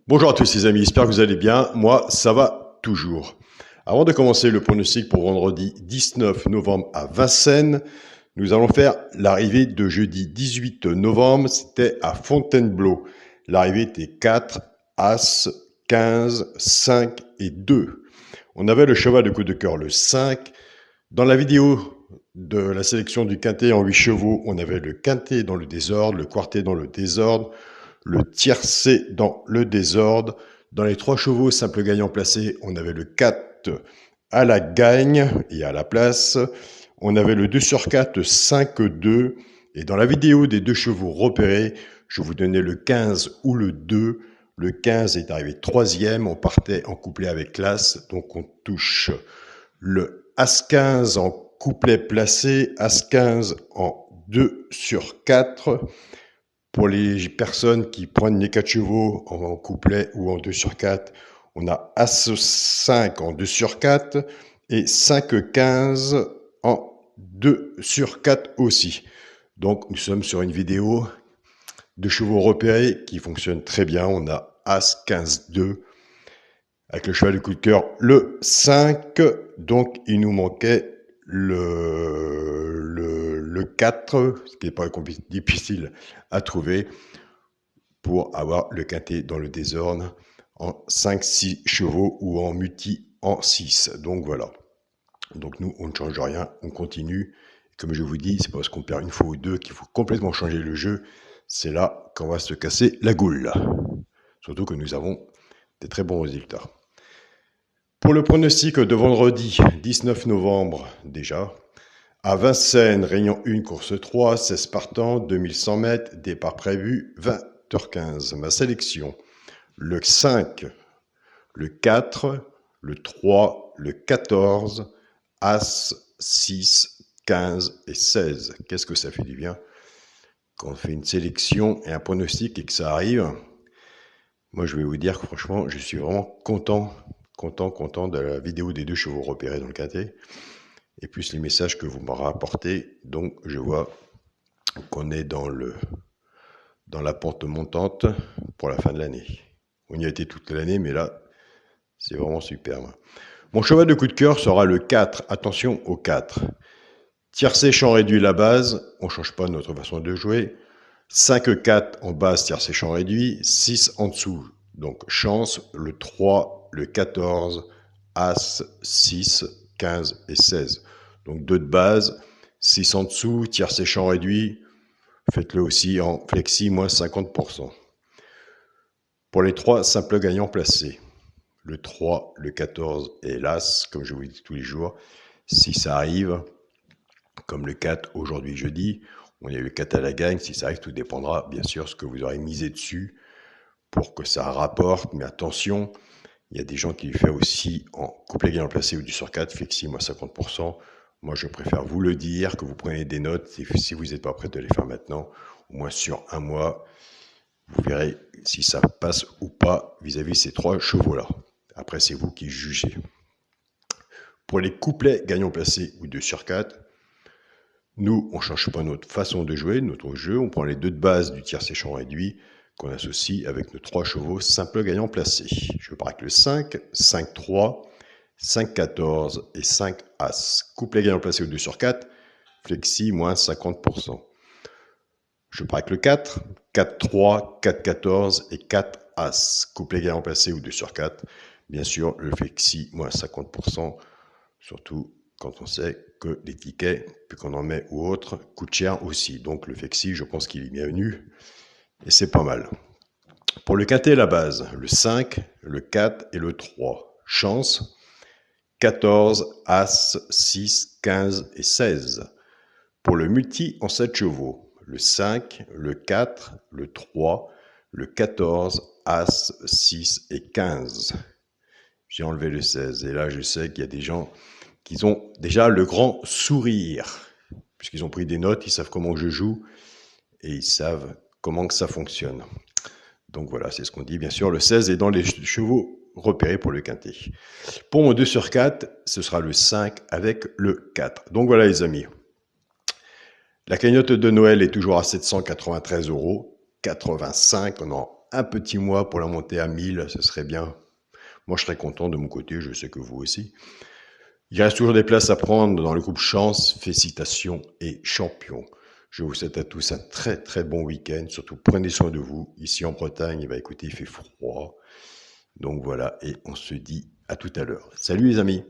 Bonjour à tous les amis, j'espère que vous allez bien. Moi, ça va toujours. Avant de commencer le pronostic pour vendredi 19 novembre à Vincennes, nous allons faire l'arrivée de jeudi 18 novembre. C'était à Fontainebleau. L'arrivée était 4, As, 15, 5 et 2. On avait le cheval de coup de cœur, le 5. Dans la vidéo de la sélection du quintet en 8 chevaux, on avait le quintet dans le désordre, le quartet dans le désordre, le tiercé dans le désordre. Dans les 3 chevaux simple gagnant placé, on avait le 4 à la gagne et à la place. On avait le 2 sur 4, 5-2. Et dans la vidéo des 2 chevaux repérés, je vous donnais le 15 ou le 2. Le 15 est arrivé 3e, on partait en couplet avec l'As, donc on touche le As-15 en couplet placé, As-15 en 2 sur 4. Pour les personnes qui prennent les 4 chevaux en couplet ou en 2 sur 4, on a As-5 en 2 sur 4 et 5-15 en 2 sur 4 aussi. Donc nous sommes sur une vidéo de chevaux repérés qui fonctionne très bien. On a As-15-2 avec le cheval du coup de cœur, le 5. Donc il nous manquait le 4, ce qui n'est pas difficile à trouver, pour avoir le quintet dans le désordre en 5-6 chevaux ou en multi en 6. Donc voilà. Donc nous, on ne change rien, on continue. Comme je vous dis, c'est pas parce qu'on perd une fois ou deux qu'il faut complètement changer le jeu. C'est là qu'on va se casser la goule. Surtout que nous avons des très bons résultats. Pour le pronostic de vendredi 19 novembre déjà, à Vincennes, Réunion 1, course 3, 16 partants, 2100 mètres, départ prévu 20h15. Ma sélection, le 5, le 4, le 3, le 14, As, 6, 15 et 16. Qu'est-ce que ça fait du bien quand on fait une sélection et un pronostic et que ça arrive. Moi, je vais vous dire que franchement, je suis vraiment content de la vidéo des 2 chevaux repérés dans le quintet. Et plus les messages que vous m'aurez apportés. Donc, je vois qu'on est dans la pente montante pour la fin de l'année. On y a été toute l'année, mais là, c'est vraiment superbe. Mon cheval de coup de cœur sera le 4. Attention au 4. Tiercé champ réduit la base. On ne change pas notre façon de jouer. 5-4 en base, tiercé champ réduit. 6 en dessous. Donc, chance, le 3, le 14, As, 6, 15 et 16. Donc 2 de base, 6 en dessous, tiercé champ réduit. Faites-le aussi en flexi, moins 50%. Pour les 3 simples gagnants placés, le 3, le 14 et l'As, comme je vous dis tous les jours, si ça arrive, comme le 4 aujourd'hui jeudi, on a eu le 4 à la gagne, si ça arrive, tout dépendra bien sûr ce que vous aurez misé dessus pour que ça rapporte, mais attention, il y a des gens qui le font aussi en couplet gagnant placé ou du sur 4, flexi, moins 50%. Moi, je préfère vous le dire, que vous preniez des notes, si vous n'êtes pas prêt de les faire maintenant, au moins sur un mois, vous verrez si ça passe ou pas vis-à-vis de ces 3 chevaux-là. Après, c'est vous qui jugez. Pour les couplets gagnants placés ou 2 sur 4, nous, on ne change pas notre façon de jouer, notre jeu. On prend les 2 de base du tiercé champ réduit qu'on associe avec nos 3 chevaux simples gagnants placés. Je pars avec le 5, 5-3, 5-14 et 5 As. Couplet gagnant placé au 2 sur 4, flexi, moins 50%. Je pars avec le 4, 4-3, 4-14 et 4 As. Couplet gagnant placé au 2 sur 4. Bien sûr, le flexi, moins 50%. Surtout quand on sait que les tickets, puis qu'on en met ou autre, coûtent cher aussi. Donc le flexi, je pense qu'il est bienvenu. Et c'est pas mal. Pour le quintet, la base, le 5, le 4 et le 3. Chance, 14, As, 6, 15 et 16. Pour le multi en 7 chevaux, le 5, le 4, le 3, le 14, As, 6 et 15. J'ai enlevé le 16. Et là, je sais qu'il y a des gens qui ont déjà le grand sourire, puisqu'ils ont pris des notes, ils savent comment je joue, et ils savent comment que ça fonctionne. Donc voilà, c'est ce qu'on dit. Bien sûr, le 16 est dans les chevaux repérés pour le quintet. Pour mon 2 sur 4, ce sera le 5 avec le 4. Donc voilà les amis. La cagnotte de Noël est toujours à 793,85 €. On est un petit mois pour la monter à 1000, ce serait bien. Moi, je serais content de mon côté, je sais que vous aussi. Il reste toujours des places à prendre dans le groupe Chance, Félicitations et Champion. Je vous souhaite à tous un très très bon week-end. Surtout, prenez soin de vous. Ici en Bretagne, écoutez, il fait froid. Donc voilà, et on se dit à tout à l'heure. Salut les amis!